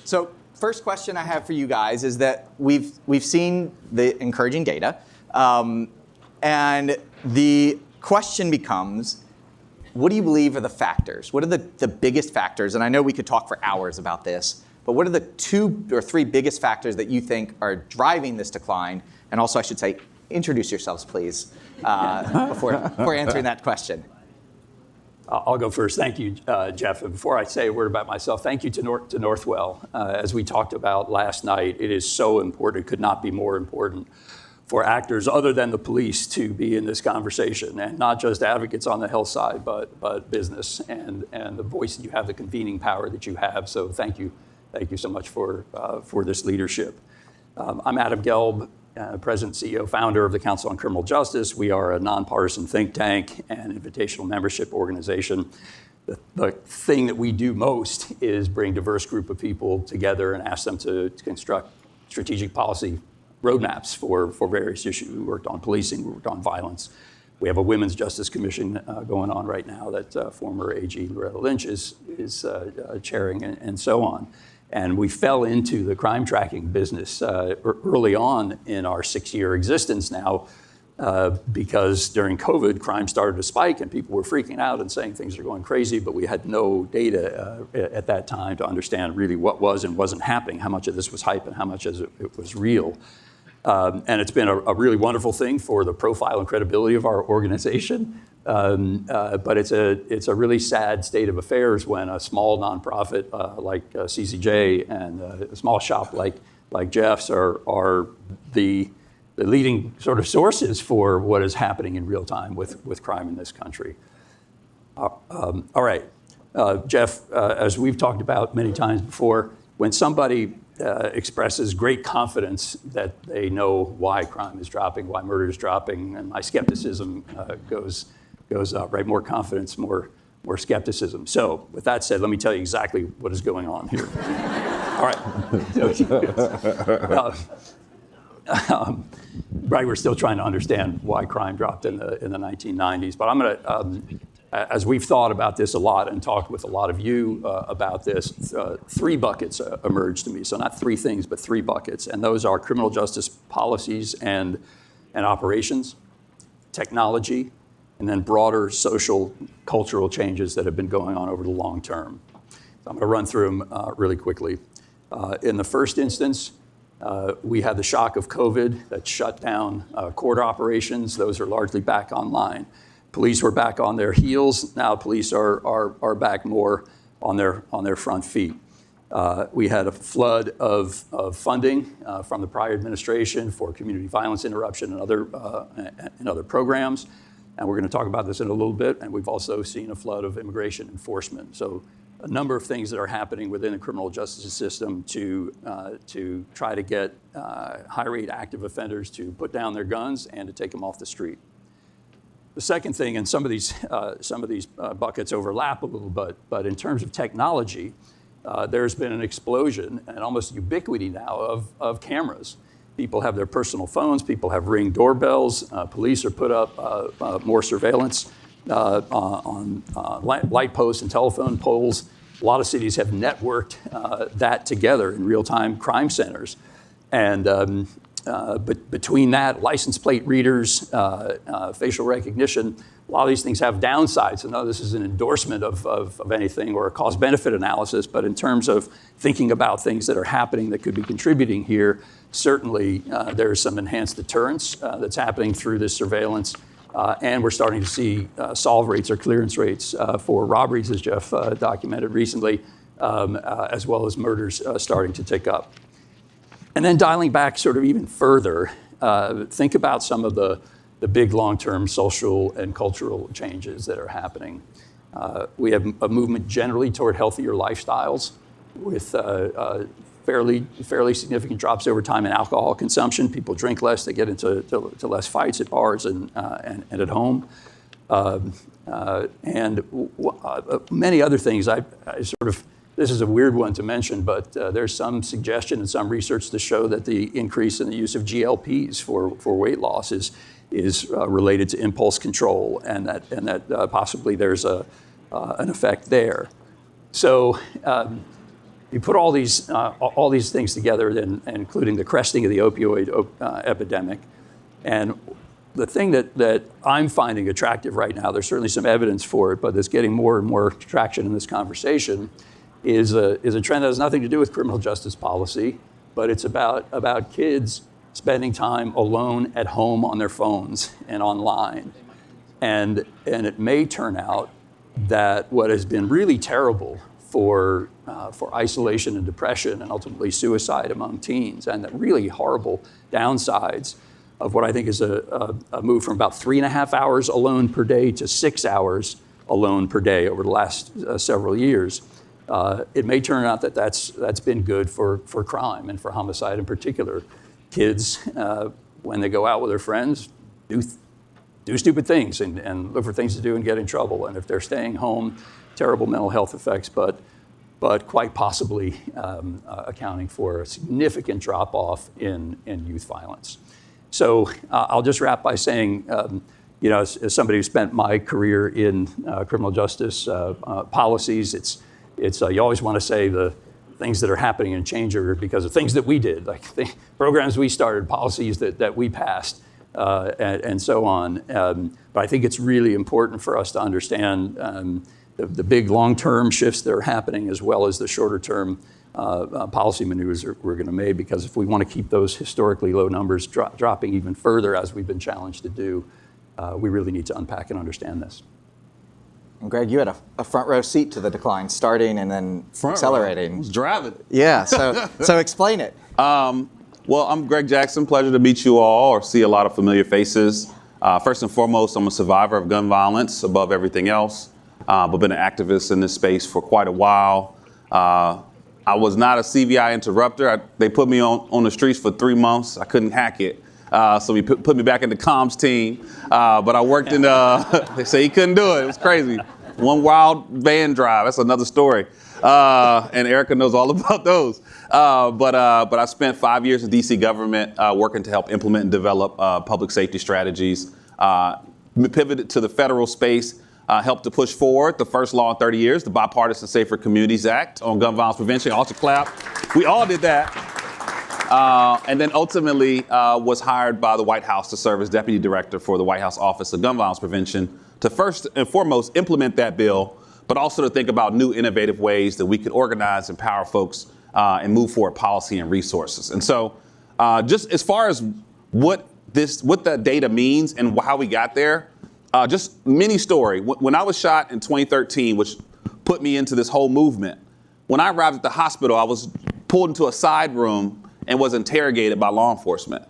So first question I have for you guys is that we've seen the encouraging data, and the question becomes, what do you believe are the factors? What are the biggest factors? And I know we could talk for hours about this, but what are the 2 or 3 biggest factors that you think are driving this decline? And also, I should say, introduce yourselves, please, before answering that question. I'll go first. Thank you, Jeff. And before I say a word about myself, thank you to Northwell. As we talked about last night, it is so important, it could not be more important for actors other than the police to be in this conversation, and not just advocates on the health side, but business and the voice that you have, the convening power that you have. So thank you so much for this leadership. I'm Adam Gelb, President, CEO, founder of the Council on Criminal Justice. We are a nonpartisan think tank and invitational membership organization. The thing that we do most is bring a diverse group of people together and ask them to construct strategic policy roadmaps for various issues. We worked on policing, we worked on violence. We have a Women's Justice Commission going on right now that former AG Loretta Lynch is chairing, and so on. And we fell into the crime tracking business early on in our 6-year existence now, because during COVID, crime started to spike and people were freaking out and saying things are going crazy, but we had no data at that time to understand really what was and wasn't happening, how much of this was hype and how much of it was real. And it's been a really wonderful thing for the profile and credibility of our organization. But it's a really sad state of affairs when a small nonprofit like CCJ and a small shop like Jeff's are the leading sort of sources for what is happening in real time with crime in this country. All right, Jeff, as we've talked about many times before, when somebody expresses great confidence that they know why crime is dropping, why murder is dropping, and my skepticism goes up, right? More confidence, more skepticism. So with that said, let me tell you exactly what is going on here. All right. Right, we're still trying to understand why crime dropped in the 1990s, but I'm gonna, as we've thought about this a lot and talked with a lot of you about this, 3 buckets emerged to me. So not 3 things, but 3 buckets. And those are criminal justice policies and operations, technology, and then broader social, cultural changes that have been going on over the long term. So I'm gonna run through them really quickly. In the first instance, we had the shock of COVID that shut down court operations. Those are largely back online. Police were back on their heels. Now police are back more on their front feet. We had a flood of funding from the prior administration for community violence interruption and other programs. And we're going to talk about this in a little bit. And we've also seen a flood of immigration enforcement. So a number of things that are happening within the criminal justice system to try to get high-rate active offenders to put down their guns and to take them off the street. The second thing, and some of these buckets overlap a little bit, but in terms of technology, there's been an explosion and almost ubiquity now of cameras. People have their personal phones, people have Ring doorbells, police are put up more surveillance on light posts and telephone poles. A lot of cities have networked that together in real-time crime centers. And but between that, license plate readers, facial recognition, a lot of these things have downsides. So no, this is an endorsement of anything or a cost-benefit analysis, but in terms of thinking about things that are happening that could be contributing here, certainly there's some enhanced deterrence that's happening through this surveillance. And we're starting to see solve rates or clearance rates for robberies, as Jeff documented recently, as well as murders starting to tick up. And then dialing back sort of even further, think about some of the big long-term social and cultural changes that are happening. We have a movement generally toward healthier lifestyles with fairly significant drops over time in alcohol consumption. People drink less, they get into less fights at bars and at home. And many other things. I sort of, this is a weird one to mention, but there's some suggestion and some research to show that the increase in the use of GLPs for weight loss is related to impulse control, and that possibly there's an effect there. So you put all these things together, then, including the cresting of the opioid epidemic, and the thing that I'm finding attractive right now, there's certainly some evidence for it, but it's getting more and more traction in this conversation, is a trend that has nothing to do with criminal justice policy, but it's about kids spending time alone at home on their phones and online. And it may turn out that what has been really terrible for isolation and depression and ultimately suicide among teens, and the really horrible downsides of what I think is a move from about 3.5 hours alone per day to 6 hours alone per day over the last several years. It may turn out that that's been good for crime and for homicide in particular. Kids, when they go out with their friends, do stupid things and look for things to do and get in trouble. And if they're staying home, terrible mental health effects, but quite possibly accounting for a significant drop-off in youth violence. So I'll just wrap by saying, as somebody who spent my career in criminal justice policies, it's you always want to say the things that are happening and change are because of things that we did, like the programs we started, policies that we passed, and so on. But I think it's really important for us to understand the big long-term shifts that are happening, as well as the shorter-term policy maneuvers we're going to make, because if we want to keep those historically low numbers dropping even further, as we've been challenged to do, we really need to unpack and understand this. And Greg, you had a front row seat to the decline, starting and then accelerating. I was driving. Yeah, so explain it. Well, I'm Greg Jackson. Pleasure to meet you all or see a lot of familiar faces. First and foremost, I'm a survivor of gun violence above everything else, but been an activist in this space for quite a while. I was not a CVI interrupter. They put me on the streets for 3 months. I couldn't hack it. So we put me back in the comms team. But I worked in, they say he couldn't do it. It was crazy. One wild van drive. That's another story. And Erica knows all about those. But I spent 5 years in DC government working to help implement and develop public safety strategies. Pivoted to the federal space, helped to push forward the first law in 30 years, the Bipartisan Safer Communities Act on gun violence prevention. Also clap. We all did that. And then ultimately was hired by the White House to serve as deputy director for the White House Office of Gun Violence Prevention to first and foremost implement that bill, but also to think about new innovative ways that we could organize, empower folks, and move forward policy and resources. And so just as far as what the data means and how we got there, just mini story. When I was shot in 2013, which put me into this whole movement, when I arrived at the hospital, I was pulled into a side room and was interrogated by law enforcement.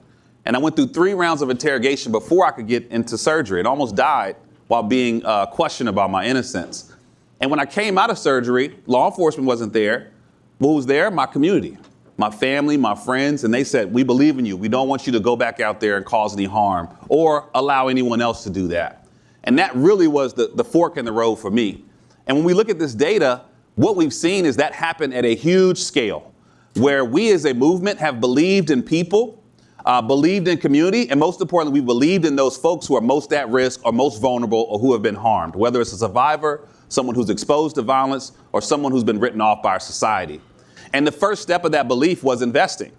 And I went through 3 rounds of interrogation before I could get into surgery, and almost died while being questioned about my innocence. And when I came out of surgery, law enforcement wasn't there. What was there? My community, my family, my friends, and they said, we believe in you. We don't want you to go back out there and cause any harm or allow anyone else to do that. And that really was the fork in the road for me. And when we look at this data, what we've seen is that happen at a huge scale, where we as a movement have believed in people, believed in community, and most importantly, we believed in those folks who are most at risk or most vulnerable or who have been harmed, whether it's a survivor, someone who's exposed to violence, or someone who's been written off by our society. And the first step of that belief was investing.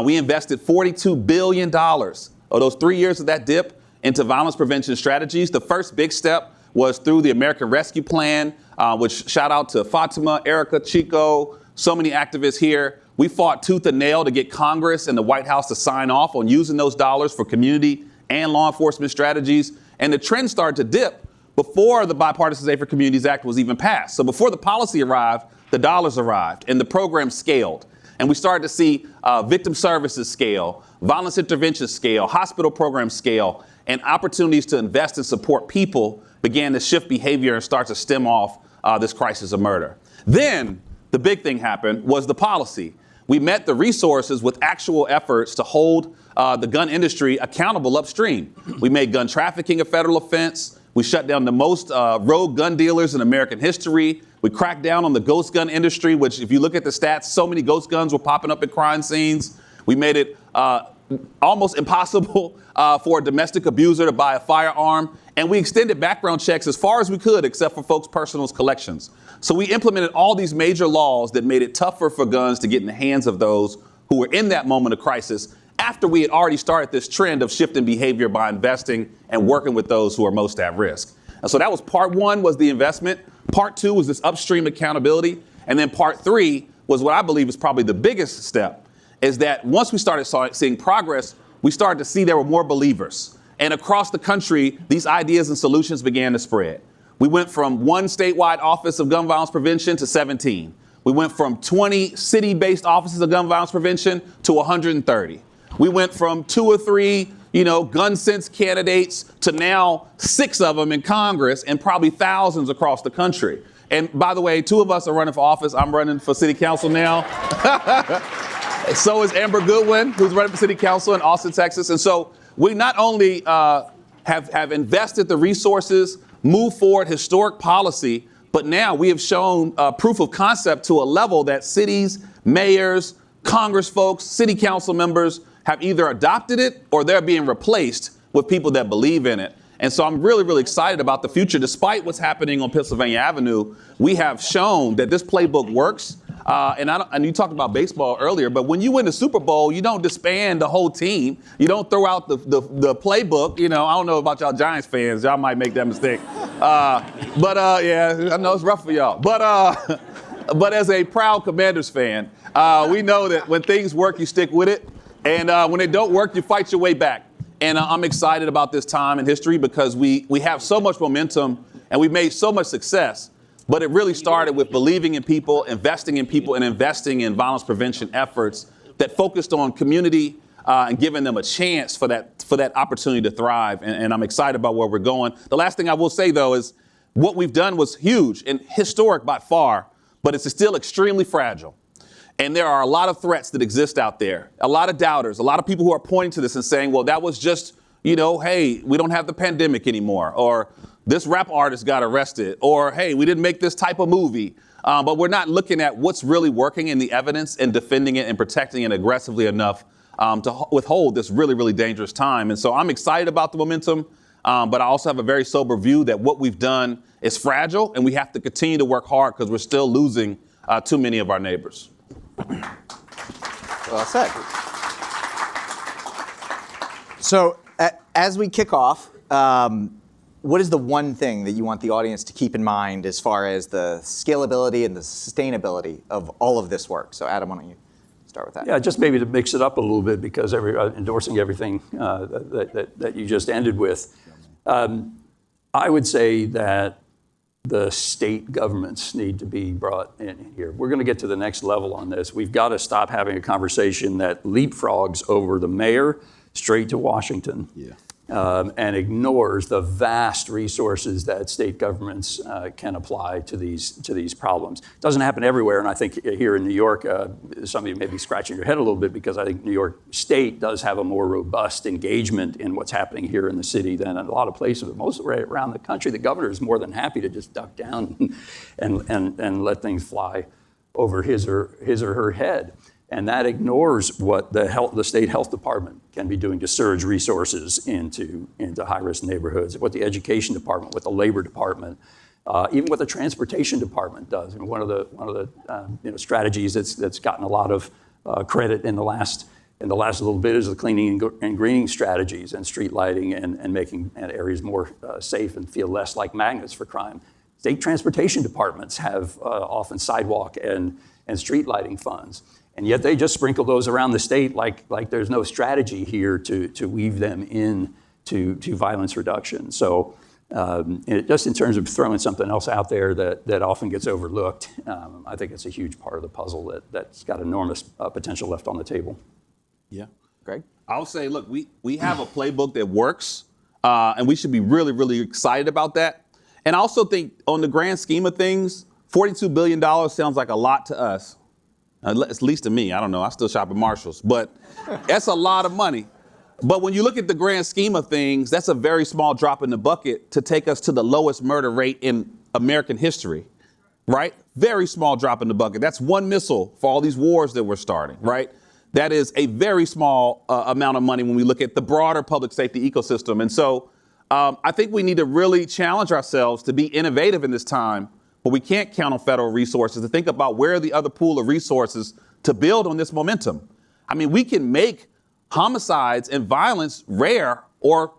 We invested $42 billion of those 3 years of that dip into violence prevention strategies. The first big step was through the American Rescue Plan, which shout out to Fatima, Erica, Chico, so many activists here. We fought tooth and nail to get Congress and the White House to sign off on using those dollars for community and law enforcement strategies. And the trend started to dip before the Bipartisan Safer Communities Act was even passed. So before the policy arrived, the dollars arrived and the program scaled. And we started to see victim services scale, violence intervention scale, hospital program scale, and opportunities to invest and support people began to shift behavior and start to stem off this crisis of murder. Then the big thing happened was the policy. We met the resources with actual efforts to hold the gun industry accountable upstream. We made gun trafficking a federal offense. We shut down the most rogue gun dealers in American history. We cracked down on the ghost gun industry, which if you look at the stats, so many ghost guns were popping up at crime scenes. We made it almost impossible for a domestic abuser to buy a firearm. And we extended background checks as far as we could, except for folks' personal collections. So we implemented all these major laws that made it tougher for guns to get in the hands of those who were in that moment of crisis after we had already started this trend of shifting behavior by investing and working with those who are most at risk. And so that was part one, was the investment. Part two was this upstream accountability. And then part three was what I believe is probably the biggest step, is that once we started seeing progress, we started to see there were more believers. And across the country, these ideas and solutions began to spread. We went from one statewide office of gun violence prevention to 17. We went from 20 city-based offices of gun violence prevention to 130. We went from 2 or 3, gun sense candidates to now 6 of them in Congress and probably thousands across the country. And by the way, 2 of us are running for office. I'm running for city council now. So is Amber Goodwin, who's running for city council in Austin, Texas. And so we not only have invested the resources, moved forward historic policy, but now we have shown proof of concept to a level that cities, mayors, Congress folks, city council members have either adopted it or they're being replaced with people that believe in it. And so I'm really, really excited about the future. Despite what's happening on Pennsylvania Avenue, we have shown that this playbook works. And you talked about baseball earlier, but when you win the Super Bowl, you don't disband the whole team. You don't throw out the playbook. I don't know about y'all Giants fans. Y'all might make that mistake. Yeah, I know it's rough for y'all. But as a proud Commanders fan, we know that when things work, you stick with it. And when they don't work, you fight your way back. And I'm excited about this time in history because we have so much momentum and we've made so much success. But it really started with believing in people, investing and investing in violence prevention efforts that focused on community and giving them a chance for that opportunity to thrive. And I'm excited about where we're going. The last thing I will say, though, is what we've done was huge and historic by far, but it's still extremely fragile. And there are a lot of threats that exist out there, a lot of doubters, a lot of people who are pointing to this and saying, well, that was just, hey, we don't have the pandemic anymore, or this rap artist got arrested, or hey, we didn't make this type of movie. But we're not looking at what's really working in the evidence and defending it and protecting it aggressively enough to withhold this really, really dangerous time. And so I'm excited about the momentum, but I also have a very sober view that what we've done is fragile and we have to continue to work hard because we're still losing too many of our neighbors. Well said. So as we kick off, what is the one thing that you want the audience to keep in mind as far as the scalability and the sustainability of all of this work? So Adam, why don't you start with that? Yeah, just maybe to mix it up a little bit because endorsing everything that you just ended with. I would say that the state governments need to be brought in here. We're going to get to the next level on this. We've got to stop having a conversation that leapfrogs over the mayor straight to Washington. Yeah. And ignores the vast resources that state governments can apply to these problems. It doesn't happen everywhere, and I think here in New York, some of you may be scratching your head a little bit because I think New York State does have a more robust engagement in what's happening here in the city than in a lot of places. But most right around the country, the governor is more than happy to just duck down and let things fly over his or her head. And that ignores what the state health department can be doing to surge resources into high-risk neighborhoods, what the education department, what the labor department, even what the transportation department does. And one of the strategies that's gotten a lot of credit in the last little bit is the cleaning and greening strategies and street lighting and making areas more safe and feel less like magnets for crime. State transportation departments have often sidewalk and street lighting funds. And yet they just sprinkle those around the state like there's no strategy here to weave them in to violence reduction. So just in terms of throwing something else out there that often gets overlooked, I think it's a huge part of the puzzle that's got enormous potential left on the table. Yeah. Greg? I'll say, look, we have a playbook that works, and we should be really, really excited about that. And I also think on the grand scheme of things, $42 billion sounds like a lot to us. At least to me, I don't know, I still shop at Marshall's, but that's a lot of money. But when you look at the grand scheme of things, that's a very small drop in the bucket to take us to the lowest murder rate in American history, right? Very small drop in the bucket. That's one missile for all these wars that we're starting, right? That is a very small amount of money when we look at the broader public safety ecosystem. And so I think we need to really challenge ourselves to be innovative in this time, but we can't count on federal resources to think about where are the other pool of resources to build on this momentum. I mean, we can make homicides and violence rare or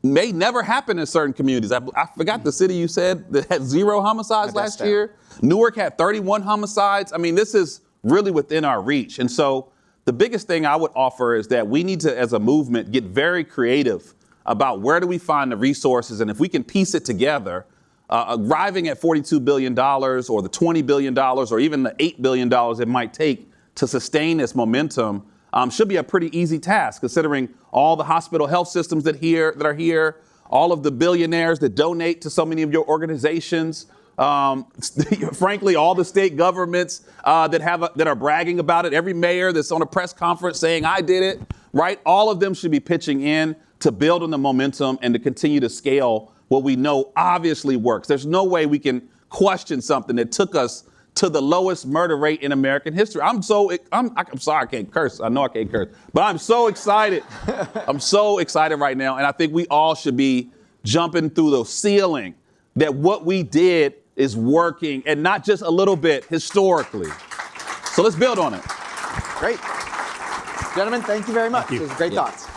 may never happen in certain communities. I forgot the city you said that had 0 homicides last year. Newark had 31 homicides. I mean, this is really within our reach. And so the biggest thing I would offer is that we need to, as a movement, get very creative about where do we find the resources, and if we can piece it together, arriving at $42 billion or the $20 billion or even the $8 billion it might take to sustain this momentum should be a pretty easy task, considering all the hospital health systems that are here, all of the billionaires that donate to so many of your organizations, frankly, all the state governments that are bragging about it, every mayor that's on a press conference saying, I did it, right? All of them should be pitching in to build on the momentum and to continue to scale what we know obviously works. There's no way we can question something that took us to the lowest murder rate in American history. I'm sorry I can't curse. I know I can't curse, but I'm so excited. I'm so excited right now. And I think we all should be jumping through the ceiling that what we did is working, and not just a little bit, historically. So let's build on it. Great. Gentlemen, thank you very much. Those are great thoughts.